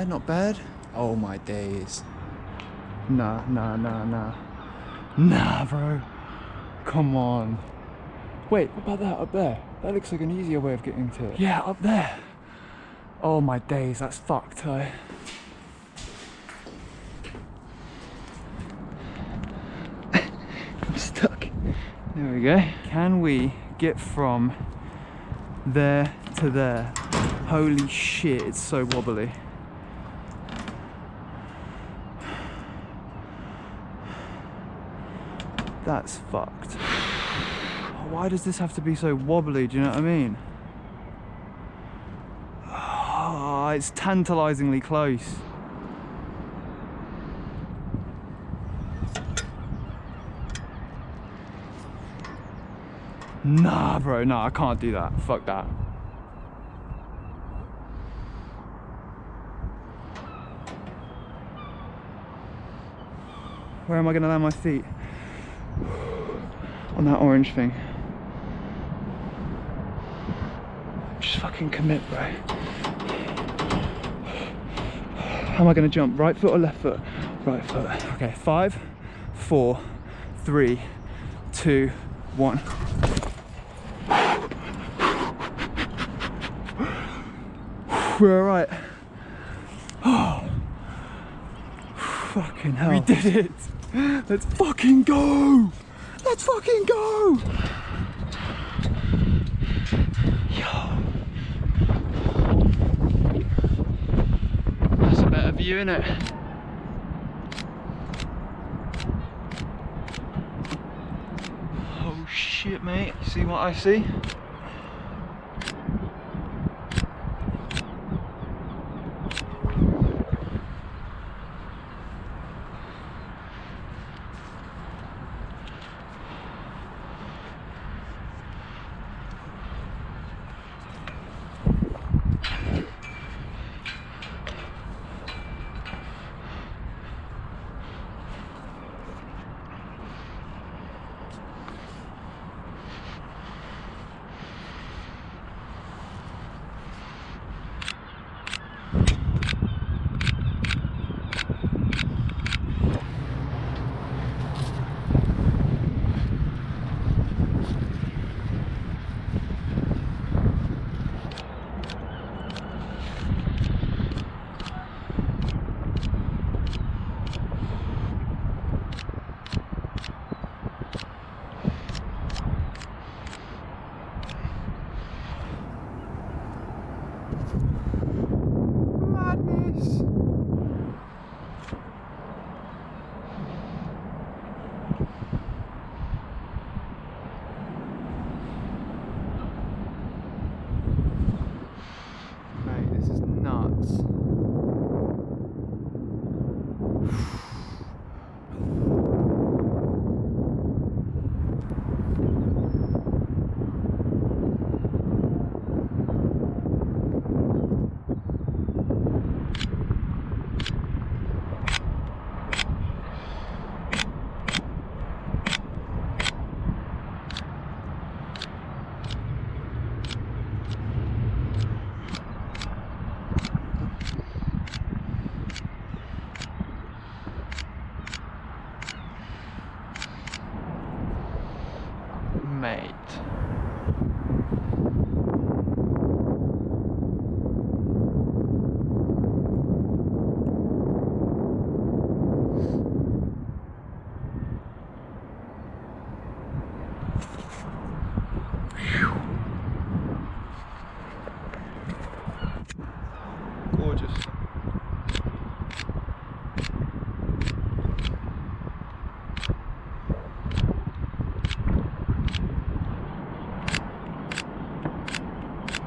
bad, not bad. Oh my days. Nah, bro. Come on. Wait, what about that up there? That looks like an easier way of getting to it. Yeah, up there. Oh my days, that's fucked, I'm stuck. There we go. Can we get from there to there? Holy shit, it's so wobbly. That's fucked. Why does this have to be so wobbly? Do you know what I mean? Oh, it's tantalizingly close. Nah, bro, nah, I can't do that. Fuck that. Where am I gonna land my feet? On that orange thing. Just fucking commit, bro. How am I gonna jump? Right foot or left foot? Right foot. Okay, 5, 4, 3, 2, 1. We're alright. Oh, fucking hell. We did it. Let's fucking go. Let's fucking go. Yo. That's a better view, innit? Oh shit, mate. See what I see? Madness. Mate, this is nuts. Mate. Gorgeous.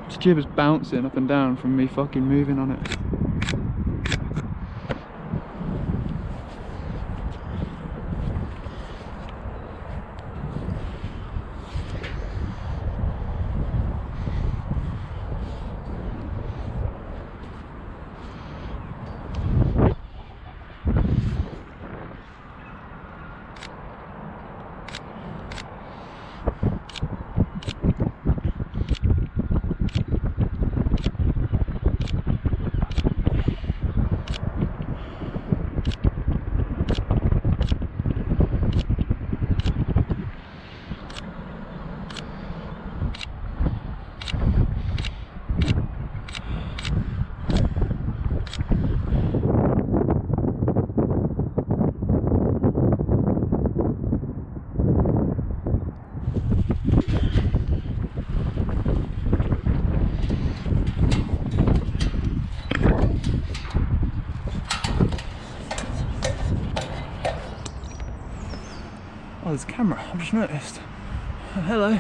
This jib is bouncing up and down from me fucking moving on it. Oh, there's a camera, I've just noticed. Oh, hello.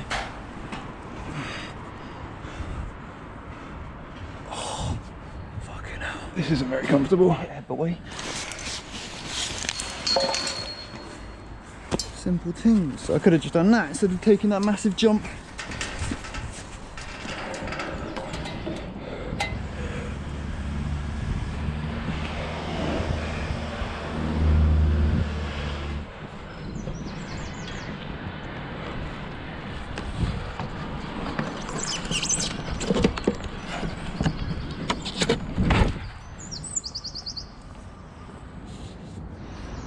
Oh, fucking hell. This isn't very comfortable. Yeah, boy. Simple things. I could have just done that instead of taking that massive jump.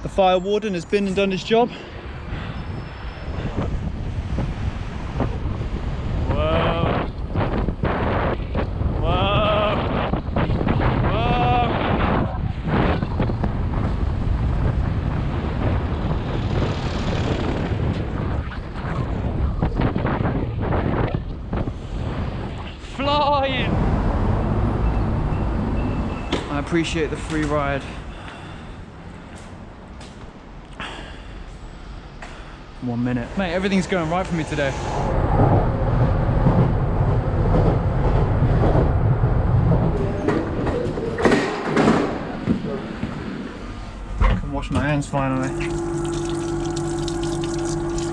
The fire warden has been and done his job. Flying! I appreciate the free ride. 1 minute. Mate, everything's going right for me today. I can wash my hands finally.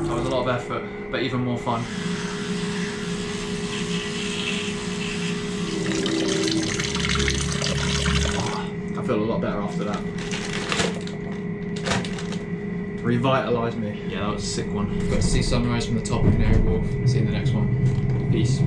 That was a lot of effort, but even more fun. I feel a lot better after that. Revitalised me. Yeah, that was a sick one. Got to see sunrise from the top of Canary Wharf. See you in the next one. Peace.